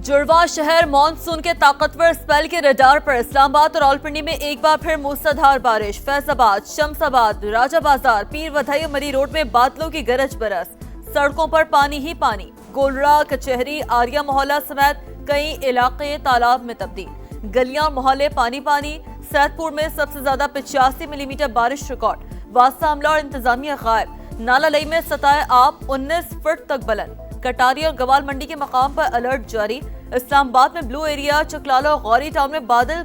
जुड़वा शहर मॉनसून के ताकतवर स्पेल के रडार पर। इस्लामाबाद और रावलपिंडी में एक बार फिर मूसलाधार बारिश। फैजाबाद, शमशाबाद, राजा बाजार, पीर वधई मरी रोड में बादलों की गरज बरस। सड़कों पर पानी ही पानी। गोलरा, कचहरी, आर्या मोहल्ला समेत कई इलाके तालाब में तब्दील। गलियां मोहल्ले पानी पानी। सैदपुर में सबसे ज्यादा 85 मिलीमीटर बारिश रिकॉर्ड। वास्ता अमला और इंतजामिया गायब। नाला लई में सतह आब 19 फुट तक बुलंद। कटारी और गवाल मंडी के मकाम पर अलर्ट जारी। इस्लामाबाद में ब्लू एरिया, चकलाला और गौरी टाउन में बादल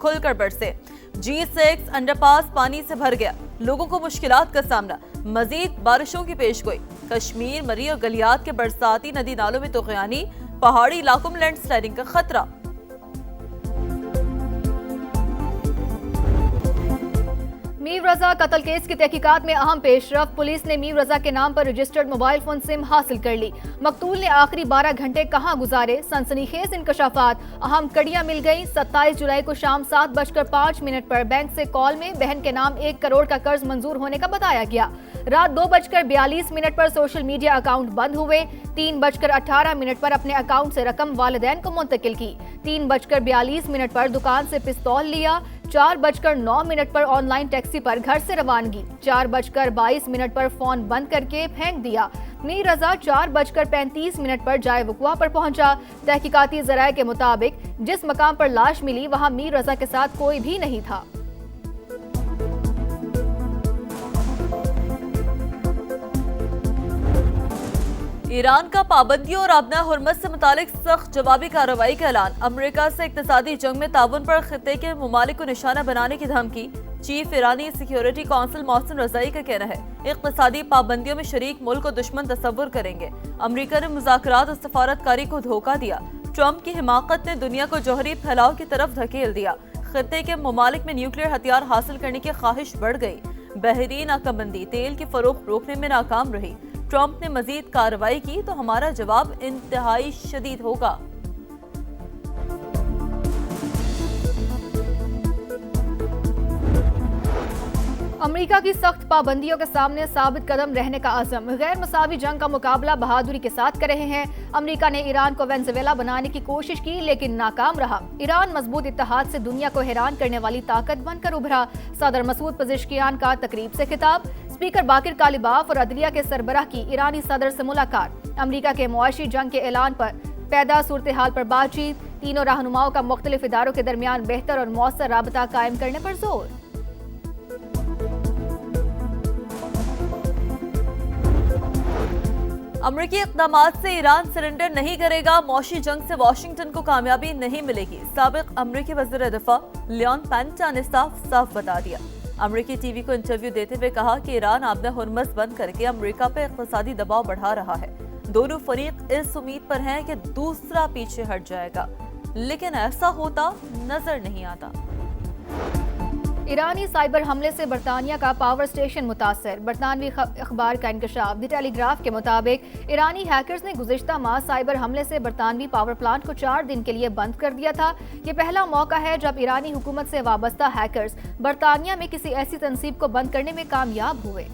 खुलकर बरसे। G6 अंडरपास पानी से भर गया, लोगों को मुश्किलात का सामना। मजीद बारिशों की पेशगोई। कश्मीर, मरी और गलियात के बरसाती नदी नालों में तुगयानी। पहाड़ी इलाकों में लैंडस्लाइडिंग का खतरा। मीर रजा कत्ल केस की तहकीकात में अहम पेशरफ। पुलिस ने मीर रजा के नाम पर रजिस्टर्ड मोबाइल फोन सिम हासिल कर ली। मकतूल ने आखिरी 12 घंटे कहां गुजारे, सनसनीखेज इंकशाफात। अहम कड़ियां मिल गई। 27 जुलाई को शाम 7:05 पर बैंक से कॉल में बहन के नाम 1 करोड़ का कर्ज मंजूर होने का बताया गया। रात 2:42 पर सोशल मीडिया अकाउंट बंद हुए। 3:18 पर अपने अकाउंट से रकम वालिदैन को मुंतकिल की। 3:42 पर दुकान से पिस्तौल लिया। 4:09 पर ऑनलाइन टैक्सी पर घर से रवानगी। 4:22 पर फोन बंद करके फेंक दिया। मीर रजा 4:35 पर जाए वकुआ पर पहुंचा। तहकीकाती जराये के मुताबिक जिस मकाम पर लाश मिली वहां मीर रजा के साथ कोई भी नहीं था। ईरान का पाबंदियों और आबना हुर्मत से मुतालिक सख्त जवाबी कार्रवाई का ऐलान। अमेरिका से इक्तिसादी जंग में ताउन पर खित्ते के मुमालिक को निशाना बनाने की धमकी। चीफ ईरानी सिक्योरिटी काउंसिल मोहसिन रजाई का कहना है इक्तिसादी पाबंदियों में शरीक मुल्क को दुश्मन तस्वुर करेंगे। अमेरिका ने मुज़ाकरात और सफारतकारी को धोखा दिया। ट्रंप की हिमाकत ने दुनिया को जौहरी फैलाव की तरफ धकेल दिया। खित्ते के मुमालिक में न्यूक्लियर हथियार हासिल करने की ख्वाहिश बढ़ गई। बहरीन नाकाबंदी तेल की फरोख्त रोकने में नाकाम रही। ट्रंप ने मजीद कार्रवाई की तो हमारा जवाब इंतहाई शदीद होगा। अमेरिका की सख्त पाबंदियों के सामने साबित कदम रहने का आज़म। गैर मसावी जंग का मुकाबला बहादुरी के साथ कर रहे हैं। अमेरिका ने ईरान को वेनेजुएला बनाने की कोशिश की लेकिन नाकाम रहा। ईरान मजबूत इत्तेहाद से दुनिया को हैरान करने वाली ताकत बनकर उभरा। सदर मसूद पज़ेश्कियान का तकरीब से खिताब। स्पीकर बाकिर कालिबाफ और अदलिया के सरबराह की ईरानी सदर से मुलाकात। अमेरिका के मुआशी जंग के ऐलान पर पैदा सूरत हाल पर बातचीत। तीनों रहनुमाओं का मुख्तलिफ इदारों के दरमियान बेहतर और मौसर राबता कायम करने पर जोर। अमरीकी इक़दामात से ईरान सरेंडर नहीं करेगा। मौशी जंग से वाशिंगटन को कामयाबी नहीं मिलेगी। साबिक अमरीकी वज़ीर दिफा लियोन पेंटा ने साफ बता दिया। अमरीकी टीवी को इंटरव्यू देते हुए कहा कि ईरान आबना हुर्मस बंद करके अमरीका पर इक़्तिसादी दबाव बढ़ा रहा है। दोनों फरीक इस उम्मीद पर हैं कि दूसरा पीछे हट जाएगा, लेकिन ऐसा होता नजर नहीं आता। ईरानी साइबर हमले से बरतानिया का पावर स्टेशन मुतासर। बरतानवी अखबार का इंकशाफ। द टेलीग्राफ के मुताबिक ईरानी हैकर्स ने गुज़िश्ता माह साइबर हमले से बरतानवी पावर प्लांट को 4 दिन के लिए बंद कर दिया था। ये पहला मौका है जब ईरानी हुकूमत से वाबस्ता हैकर्स बरतानिया में किसी ऐसी तंसीब को बंद करने में कामयाब हुए।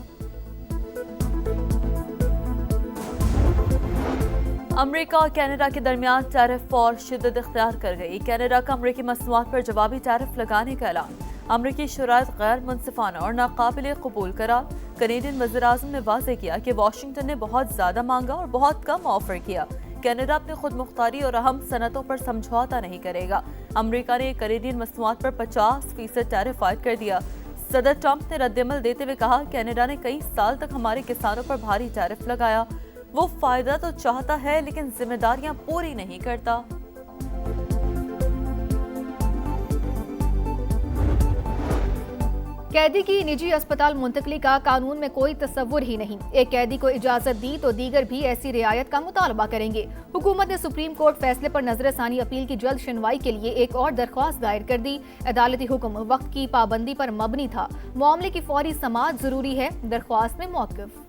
अमेरिका और कनाडा के दरमियान टैरिफ वॉर शिद्दत इख्तियार कर गई। कनाडा का अमेरिकी मसनूआत पर जवाबी टैरिफ लगाने का ऐलान। अमरीकी शराइत गैर मुनसिफाना और नाकाबिल कबूल करार। कनेडियन वज़ीर-ए-आज़म ने वाज़ेह किया कि वाशिंगटन ने बहुत ज़्यादा मांगा और बहुत कम ऑफर किया। कनाडा अपनी खुद मुख्तारी और अहम सनतों पर समझौता नहीं करेगा। अमरीका ने कनेडियन मसनूआत पर 50% टैरिफ आयद कर दिया। सदर ट्रंप ने रद्दमल देते हुए कहा कनाडा ने कई साल तक हमारे किसानों पर भारी टैरिफ लगाया। वो फायदा तो चाहता है लेकिन जिम्मेदारियां पूरी नहीं करता। कैदी की निजी अस्पताल मुंतकली का कानून में कोई तस्वुर ही नहीं। एक कैदी को इजाजत दी तो दीगर भी ऐसी रियायत का मुतालबा करेंगे। हुकूमत ने सुप्रीम कोर्ट फैसले पर नजरसानी अपील की जल्द सुनवाई के लिए एक और दरख्वास्त दायर कर दी। अदालती हुक्म वक्त की पाबंदी पर मबनी था। मामले की फौरी समाअत जरूरी है। दरख्वास्त में मौक़िफ़।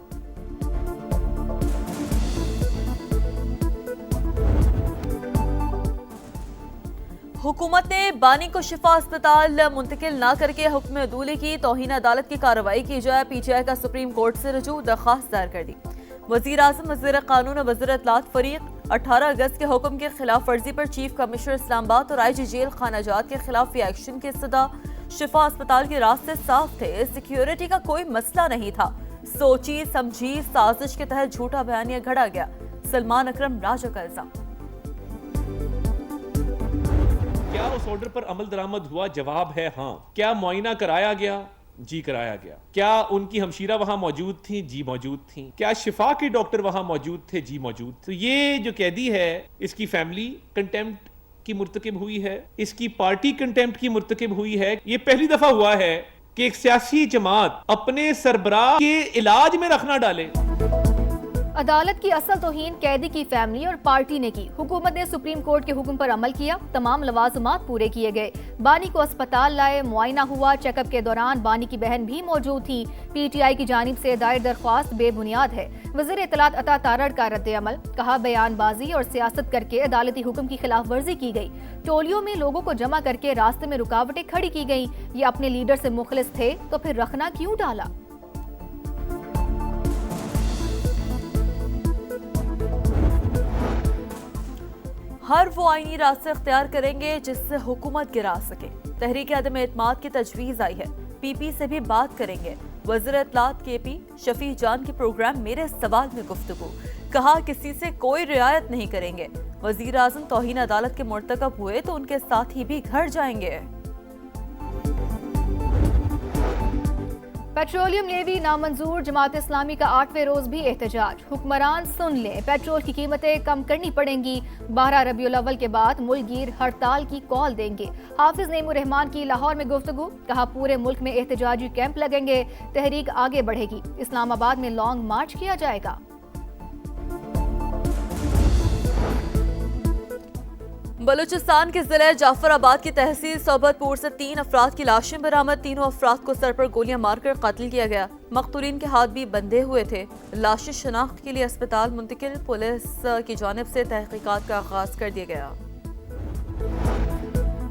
हुकूमत ने बानी को शिफा अस्पताल मुंतकिल न करके हुक्म अदूली की। तौहीन अदालत की कार्रवाई की जाए। पीटीआई का सुप्रीम कोर्ट से रजू दरख्वास्त दायर कर दी। वज़ीर आज़म, वज़ीर कानून और वज़ीर इत्तलात फरीक 18 اگست کے حکم کی خلاف ورزی پر چیف کمشنر اسلام آباد اور IG جیل خانہ جات کے خلاف بھی ایکشن کی صدا۔ شفا اسپتال کے راستے صاف تھے، سیکیورٹی کا کوئی مسئلہ نہیں تھا، سوچی سمجھی سازش کے تحت جھوٹا بیانیہ گھڑا گیا۔ سلمان اکرم راجہ کا الزام۔ کیا اس آرڈر پر عمل درآمد ہوا؟ جواب ہے ہاں۔ کیا معائنہ کرایا گیا؟ جی کرایا گیا۔ کیا ان کی ہمشیرہ وہاں موجود تھیں؟ جی موجود تھیں۔ کیا شفا کے ڈاکٹر وہاں موجود تھے؟ جی موجود۔ تو یہ جو قیدی ہے اس کی فیملی کنٹیمپٹ کی مرتکب ہوئی ہے، اس کی پارٹی کنٹیمپٹ کی مرتکب ہوئی ہے۔ یہ پہلی دفعہ ہوا ہے کہ ایک سیاسی جماعت اپنے سربراہ کے علاج میں رکھ نہ ڈالے۔ عدالت کی اصل توہین قیدی کی فیملی اور پارٹی نے کی۔ حکومت نے سپریم کورٹ کے حکم پر عمل کیا، تمام لوازمات پورے کیے گئے، بانی کو اسپتال لائے، معائنہ ہوا، چیک اپ کے دوران بانی کی بہن بھی موجود تھی۔ PTI کی جانب سے دائر درخواست بے بنیاد ہے۔ وزیر اطلاعات عطا تارڑ کا رد عمل، کہا بیان بازی اور سیاست کر کے عدالتی حکم کی خلاف ورزی کی گئی، ٹولیوں میں لوگوں کو جمع کر کے راستے میں رکاوٹیں کھڑی کی گئیں، یہ اپنے لیڈر سے مخلص تھے تو پھر رکھنا کیوں ڈالا؟ ہر وہ آئینی راستے اختیار کریں گے جس سے حکومت گرا سکے۔ تحریک عدم اعتماد کی تجویز آئی ہے، PP سے بھی بات کریں گے۔ وزیر اطلاعات KP شفیع جان کے پروگرام میرے سوال میں گفتگو، کہا کسی سے کوئی رعایت نہیں کریں گے۔ وزیر اعظم توہین عدالت کے مرتکب ہوئے تو ان کے ساتھی بھی گھر جائیں گے۔ پیٹرولیم لیوی نامنظور، جماعت اسلامی کا 8ویں روز بھی احتجاج۔ حکمران سن لیں، پیٹرول کی قیمتیں کم کرنی پڑیں گی۔ 12 ربیع الاول کے بعد ملک گیر ہڑتال کی کال دیں گے۔ حافظ نعیم الرحمان کی لاہور میں گفتگو، کہا پورے ملک میں احتجاجی کیمپ لگیں گے، تحریک آگے بڑھے گی۔ اسلام آباد میں لانگ مارچ کیا جائے گا۔ بلوچستان کے ضلع جعفر آباد کی تحصیل صحبت پور سے 3 افراد کی لاشیں برآمد، تینوں افراد کو سر پر گولیاں مار کر قتل کیا گیا۔ مقتولین کے ہاتھ بھی بندھے ہوئے تھے۔ لاشیں شناخت کے لیے اسپتال منتقل، پولیس کی جانب سے تحقیقات کا آغاز کر دیا گیا۔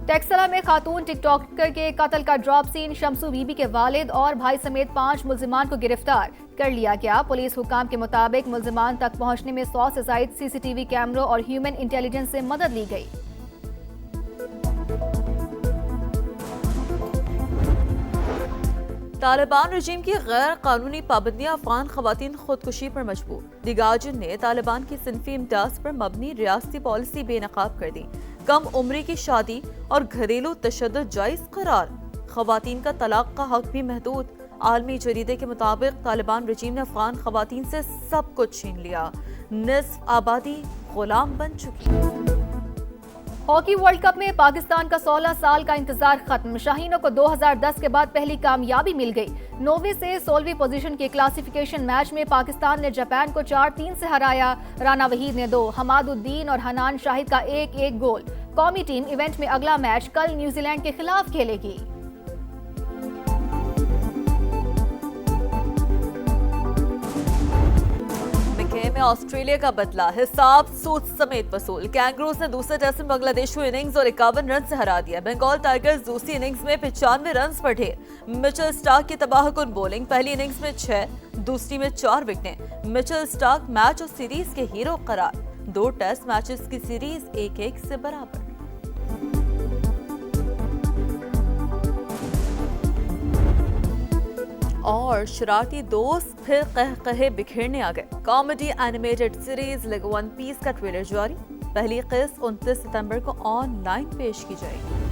ٹیکسلا میں خاتون ٹک ٹاکر کے قتل کا ڈراپ سین، شمسو بی بی کے والد اور بھائی سمیت 5 ملزمان کو گرفتار کر لیا گیا۔ پولیس حکام کے مطابق ملزمان تک پہنچنے میں 100 سے زائد CCTV کیمروں اور ہیومن انٹیلیجنس سے مدد لی گئی۔ طالبان رجیم کی غیر قانونی پابندیاں، افغان خواتین خودکشی پر مجبور۔ دی گارڈین نے طالبان کی صنفی امتیاز پر مبنی ریاستی پالیسی بے نقاب کر دی۔ کم عمری کی شادی اور گھریلو تشدد جائز قرار، خواتین کا طلاق کا حق بھی محدود۔ عالمی جریدے کے مطابق طالبان رجیم نے افغان خواتین سے سب کچھ چھین لیا، نصف آبادی غلام بن چکی۔ ہاکی ورلڈ کپ میں پاکستان کا 16 سال کا انتظار ختم۔ شاہینوں کو 2010 کے بعد پہلی کامیابی مل گئی۔ 9ویں سے 16ویں پوزیشن کے کلاسیفیکیشن میچ میں پاکستان نے جاپان کو 4-3 سے ہرایا۔ رانا وحید نے 2، حماد الدین اور حنان شاہد کا 1-1 گول۔ قومی ٹیم ایونٹ میں اگلا میچ کل نیوزی لینڈ کے خلاف کھیلے گی۔ میں آسٹریلیا کا بدلہ، حساب سود سمیت وصول۔ کینگروز نے دوسرے ٹیسٹ میں بنگلہ دیش کو اننگز اور 51 رن سے ہرا دیا۔ بنگال ٹائیگرز دوسری اننگز میں 95 رنز پر ڈھیر۔ مچل سٹارک کی تباہ کن بولنگ، پہلی اننگز میں 6، دوسری میں 4 وکٹیں۔ مچل سٹارک میچ اور سیریز کے ہیرو قرار۔ 2 ٹیسٹ میچز کی سیریز 1-1 سے برابر۔ اور شرارتی دوست پھر قہقہے بکھیرنے آ گئے۔ کامیڈی اینیمیٹڈ سیریز لیگ ون پیس کا ٹریلر جاری، پہلی قسط 29 ستمبر کو آن لائن پیش کی جائے گی۔